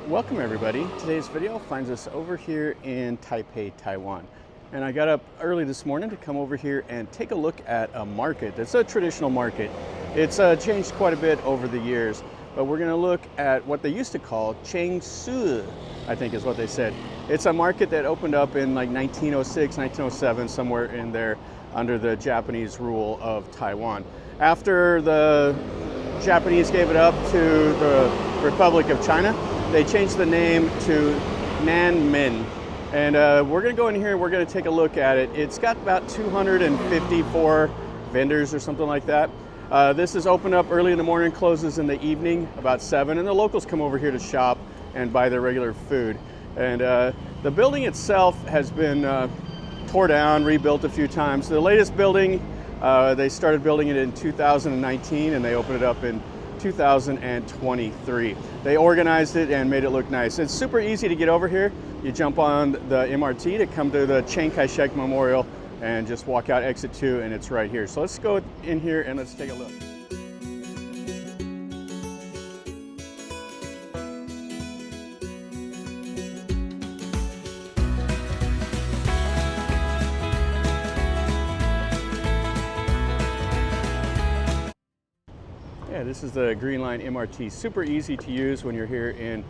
Welcome everybody. Today's video finds us over here in Taipei, Taiwan. And I got up early this morning to come over here and take a look at a market. It's a traditional market. It's changed quite a bit over the years, but we're gonna look at what they used to call Chiensui, I think is what they said. It's a market that opened up in like 1906, 1907, somewhere in there under the Japanese rule of Taiwan. After the Japanese gave it up to the Republic of China, they changed the name to Nanmen. And we're gonna go in here and we're gonna take a look at it. It's got about 254 vendors or something like that. This is open up early in the morning, closes in the evening, about 7, and the locals come over here to shop and buy their regular food. And the building itself has been tore down, rebuilt a few times. The latest building, they started building it in 2019 and they opened it up in 2023. They organized it and made it look nice. It's super easy to get over here. You jump on the MRT to come to the Chiang Kai-shek Memorial and just walk out exit 2 and it's right here. So let's go in here and let's take a look. Yeah, this is the Green Line MRT. Super easy to use when you're here in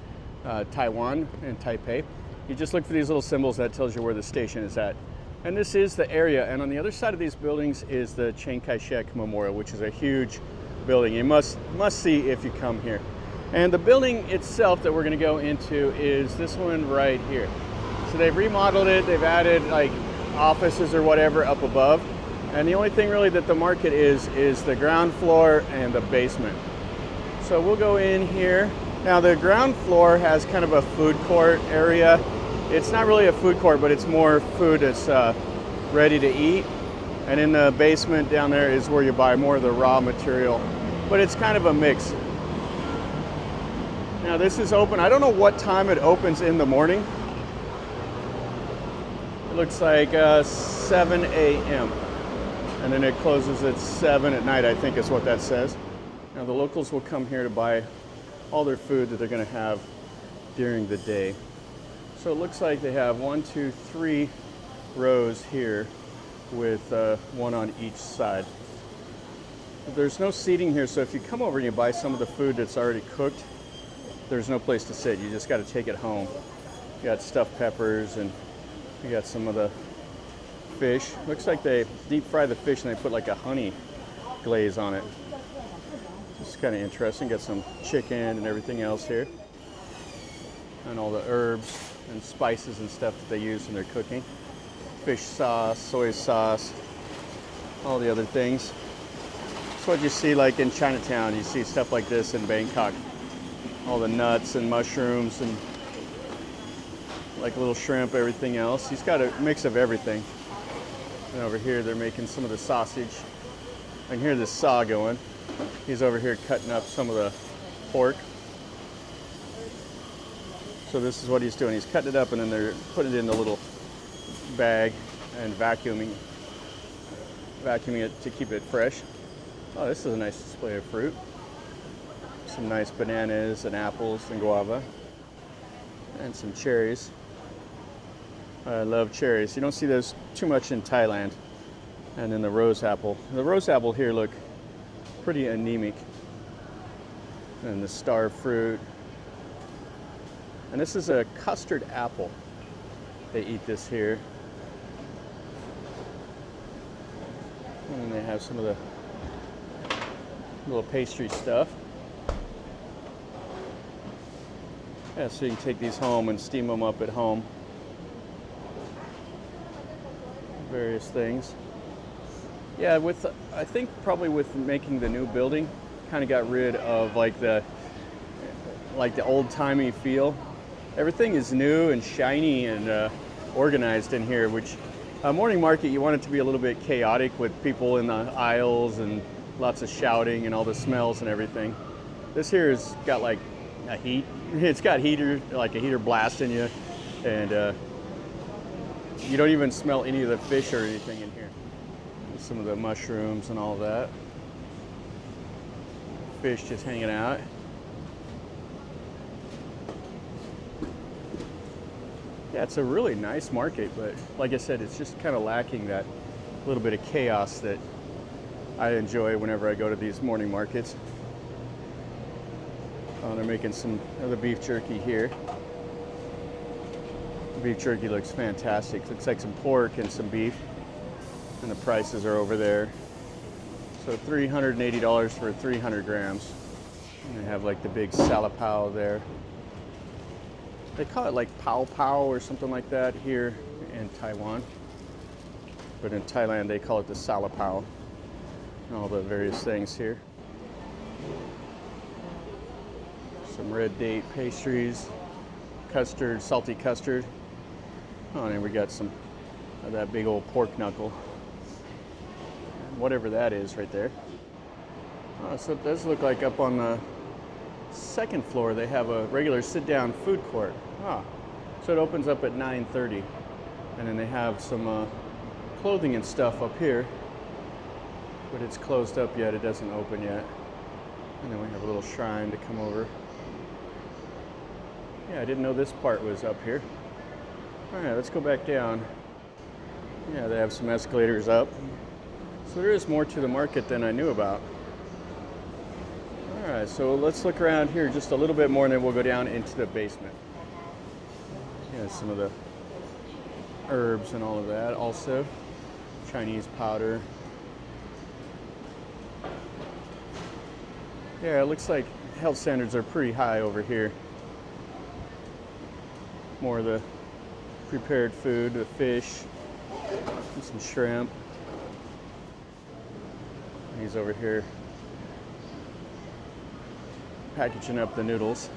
Taiwan, in Taipei. You just look for these little symbols that tells you where the station is at. And this is the area, and on the other side of these buildings is the Chiang Kai-shek Memorial, which is a huge building. You must see if you come here. And the building itself that we're gonna go into is this one right here. So they've remodeled it, they've added like offices or whatever up above. And the only thing really that the market is the ground floor and the basement. So we'll go in here. Now the ground floor has kind of a food court area. It's not really a food court, but it's more food that's ready to eat. And in the basement down there is where you buy more of the raw material. But it's kind of a mix. Now this is open. I don't know what time it opens in the morning. It looks like 7 a.m. And then it closes at 7 at night, I think is what that says. Now the locals will come here to buy all their food that they're gonna have during the day. So it looks like they have 1, 2, 3 rows here with one on each side. There's no seating here, so if you come over and you buy some of the food that's already cooked, there's no place to sit. You just gotta take it home. You got stuffed peppers and you got some of the fish. Looks like they deep fry the fish and they put like a honey glaze on it. It's kind of interesting. Got some chicken and everything else here. And all the herbs and spices and stuff that they use in their cooking. Fish sauce, soy sauce, all the other things. It's what you see like in Chinatown. You see stuff like this in Bangkok. All the nuts and mushrooms and like little shrimp, everything else. He's got a mix of everything. And over here they're making some of the sausage. I can hear this saw going. He's over here cutting up some of the pork. So this is what he's doing. He's cutting it up and then they're putting it in the little bag and vacuuming it to keep it fresh. Oh, this is a nice display of fruit. Some nice bananas and apples and guava. And some cherries. I love cherries. You don't see those too much in Thailand. And then the rose apple. The rose apple here look pretty anemic. And the star fruit. And this is a custard apple. They eat this here. And then they have some of the little pastry stuff. Yeah, so you can take these home and steam them up at home. Various things. Yeah, I think probably with making the new building, kind of got rid of like the old-timey feel. Everything is new and shiny and organized in here, which morning market, you want it to be a little bit chaotic with people in the aisles and lots of shouting and all the smells and everything. This here has got like a heat. It's got heater, like a heater blasting you, and you don't even smell any of the fish or anything in here. Some of the mushrooms and all that. Fish just hanging out. Yeah, it's a really nice market, but like I said, it's just kind of lacking that little bit of chaos that I enjoy whenever I go to these morning markets. Oh, they're making some of the beef jerky here. The beef jerky looks fantastic. Looks like some pork and some beef. And the prices are over there. So $380 for 300 grams. And they have like the big salapao there. They call it like pao pao or something like that here in Taiwan. But in Thailand they call it the salapao. And all the various things here. Some red date pastries, custard, salty custard. Oh, and then we got some of that big old pork knuckle. Whatever that is right there. Oh, so it does look like up on the second floor they have a regular sit-down food court. Ah, so it opens up at 9:30. And then they have some clothing and stuff up here. But it's closed up yet, it doesn't open yet. And then we have a little shrine to come over. Yeah, I didn't know this part was up here. All right, let's go back down. Yeah, they have some escalators up. So there is more to the market than I knew about. All right, so let's look around here just a little bit more and then we'll go down into the basement. Yeah, some of the herbs and all of that also. Chinese powder. Yeah, it looks like health standards are pretty high over here. More of the prepared food, the fish, and some shrimp. He's over here packaging up the noodles.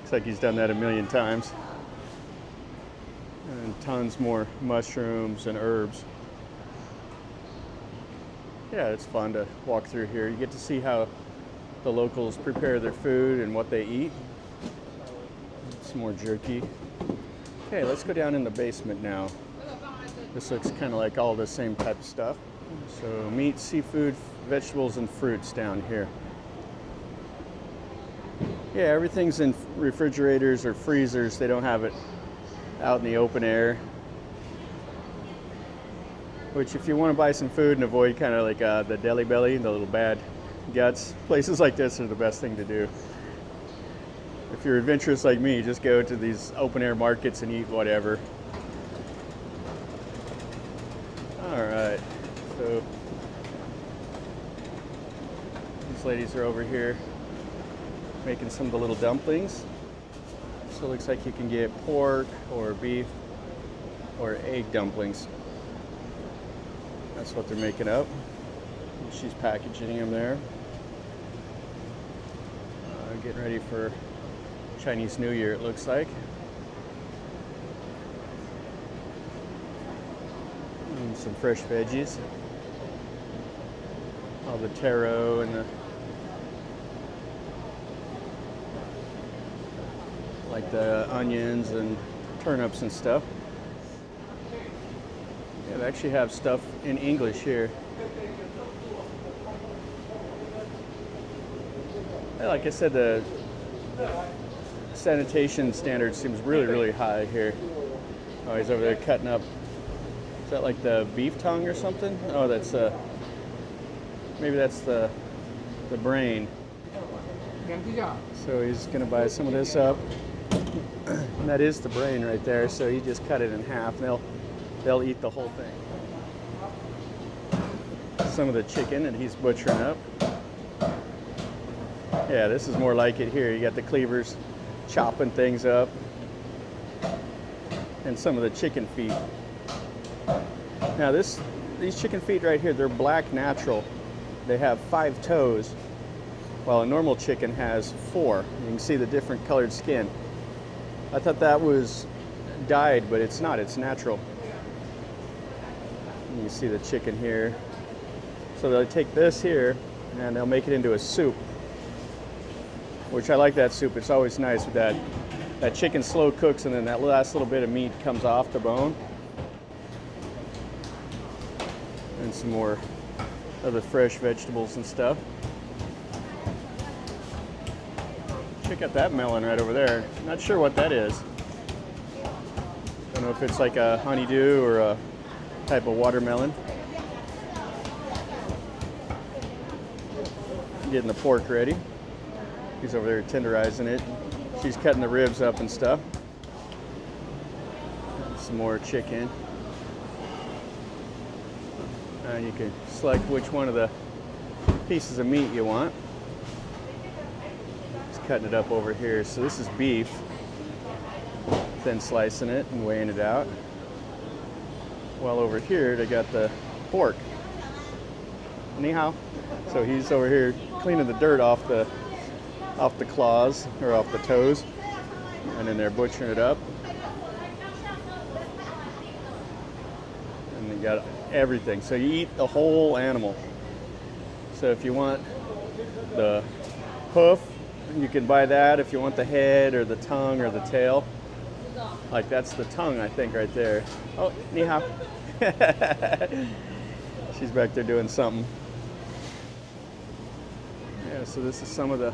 Looks like he's done that a million times. And tons more mushrooms and herbs. Yeah, it's fun to walk through here. You get to see how the locals prepare their food and what they eat. Some more jerky. Okay, let's go down in the basement now. This looks kind of like all the same type of stuff. So meat, seafood, vegetables, and fruits down here. Yeah, everything's in refrigerators or freezers. They don't have it out in the open air. Which, if you want to buy some food and avoid kind of like the deli belly, the little bad guts, places like this are the best thing to do. If you're adventurous like me, just go to these open air markets and eat whatever. All right, so these ladies are over here making some of the little dumplings. So it looks like you can get pork or beef or egg dumplings. That's what they're making up. She's packaging them there. Getting ready for Chinese New Year, it looks like. And some fresh veggies. All the taro and the like the onions and turnips and stuff. Yeah, they actually have stuff in English here. Yeah, like I said, the sanitation standard seems really, really high here. Oh, he's over there cutting up. Is that like the beef tongue or something? Oh, that's maybe that's the brain. So he's gonna buy some of this up. And that is the brain right there. So he just cut it in half. And they'll eat the whole thing. Some of the chicken and he's butchering up. Yeah, this is more like it here. You got the cleavers chopping things up. And some of the chicken feet. Now these chicken feet right here, they're black natural. They have 5 toes, while a normal chicken has 4. You can see the different colored skin. I thought that was dyed, but it's not, it's natural. And you see the chicken here. So they'll take this here and they'll make it into a soup, which I like that soup. It's always nice with that chicken slow cooks and then that last little bit of meat comes off the bone. And some more of the fresh vegetables and stuff. Check out that melon right over there. Not sure what that is. Don't know if it's like a honeydew or a type of watermelon. Getting the pork ready. He's over there tenderizing it. She's cutting the ribs up and stuff. Some more chicken. You can select which one of the pieces of meat you want. He's cutting it up over here. So this is beef. Thin slicing it and weighing it out. While over here they got the pork. Ni hao. So he's over here cleaning the dirt off the claws or off the toes, and then they're butchering it up. And they got everything. So you eat the whole animal. So if you want the hoof, you can buy that. If you want the head or the tongue or the tail, like that's the tongue, I think, right there. Oh, ni hao. She's back there doing something. Yeah, so this is some of the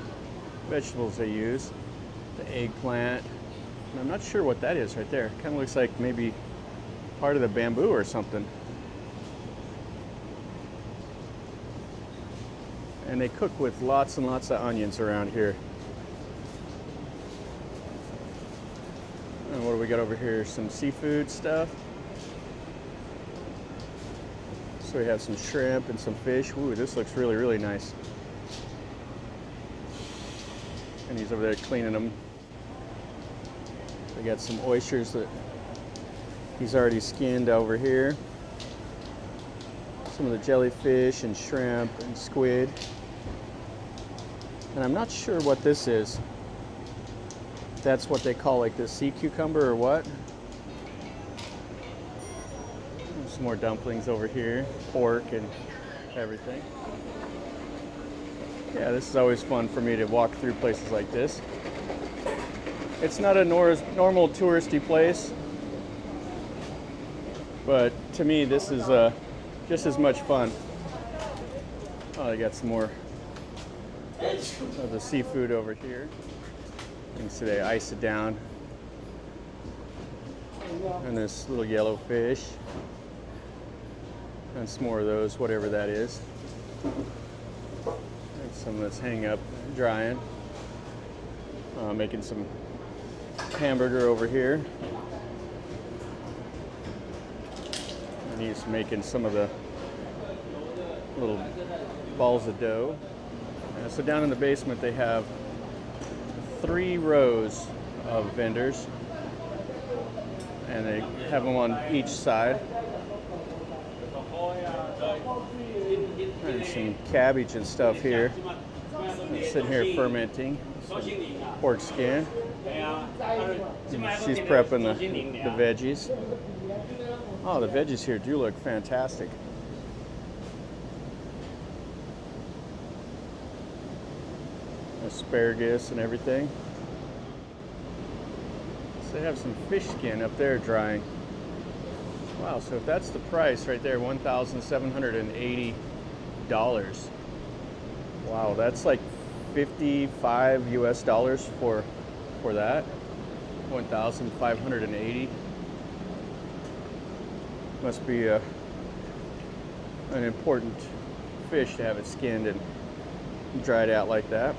vegetables they use. The eggplant. And I'm not sure what that is right there. Kind of looks like maybe part of the bamboo or something. And they cook with lots and lots of onions around here. And what do we got over here? Some seafood stuff. So we have some shrimp and some fish. Ooh, this looks really, really nice. And he's over there cleaning them. We got some oysters that he's already skinned over here. Some of the jellyfish and shrimp and squid. And I'm not sure what this is. That's what they call like the sea cucumber or what. Some more dumplings over here, pork and everything. Yeah, this is always fun for me to walk through places like this. It's not a normal touristy place, but to me this is just as much fun. Oh, I got some more of the seafood over here. You can see they ice it down. And this little yellow fish. And some more of those, whatever that is. And some that's hanging up, drying. Making some hamburger over here. And he's making some of the little balls of dough. So down in the basement they have 3 rows of vendors. And they have them on each side. And some cabbage and stuff here. Sitting here fermenting. Some pork skin. She's prepping the veggies. Oh, the veggies here do look fantastic. Asparagus and everything. So they have some fish skin up there drying. Wow, so if that's the price right there, $1,780. Wow, that's like 55 US dollars for that. 1,580. Must be an important fish to have it skinned and dried out like that.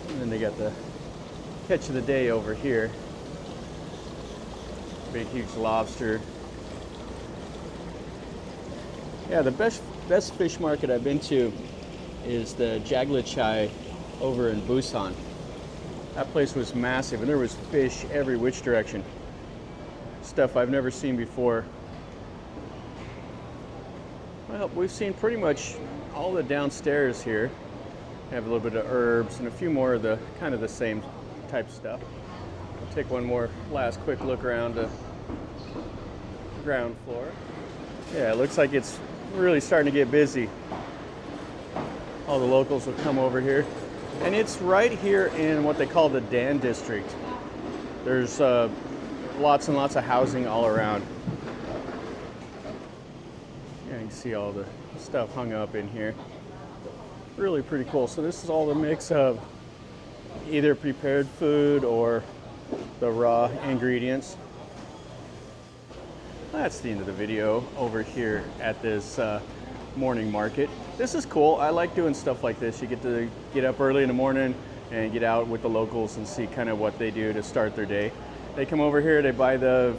And then they got the catch of the day over here. Big, huge lobster. Yeah, the best fish market I've been to is the Jaglichai over in Busan. That place was massive, and there was fish every which direction. Stuff I've never seen before. Well, we've seen pretty much all the downstairs here. Have a little bit of herbs and a few more of the kind of the same type stuff. I'll take one more last quick look around the ground floor. Yeah, it looks like it's really starting to get busy. All the locals will come over here. And it's right here in what they call the Dan district. There's lots and lots of housing all around. Yeah, you can see all the stuff hung up in here. Really pretty cool. So this is all the mix of either prepared food or the raw ingredients. That's the end of the video over here at this morning market. This is cool. I like doing stuff like this. You get to get up early in the morning and get out with the locals and see kind of what they do to start their day. They come over here, they buy the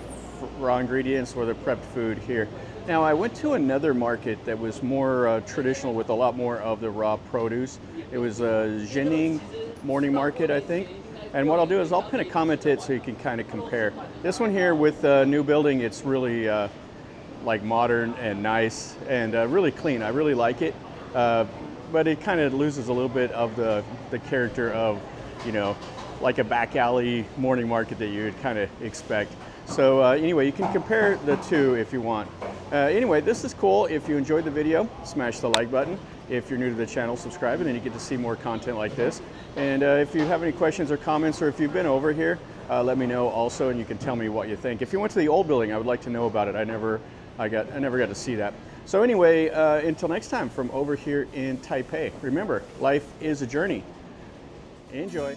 raw ingredients or the prepped food here. Now, I went to another market that was more traditional with a lot more of the raw produce. It was a Jining morning market, I think. And what I'll do is I'll pin a comment to it so you can kind of compare. This one here with the new building, it's really like modern and nice and really clean. I really like it, but it kind of loses a little bit of the character of, you know, like a back alley morning market that you would kind of expect. So anyway, you can compare the two if you want. Anyway, this is cool. If you enjoyed the video, smash the like button. If you're new to the channel, subscribe, and then you get to see more content like this. And if you have any questions or comments, or if you've been over here, let me know also, and you can tell me what you think. If you went to the old building, I would like to know about it. I never got to see that. So anyway, until next time from over here in Taipei, remember, life is a journey. Enjoy.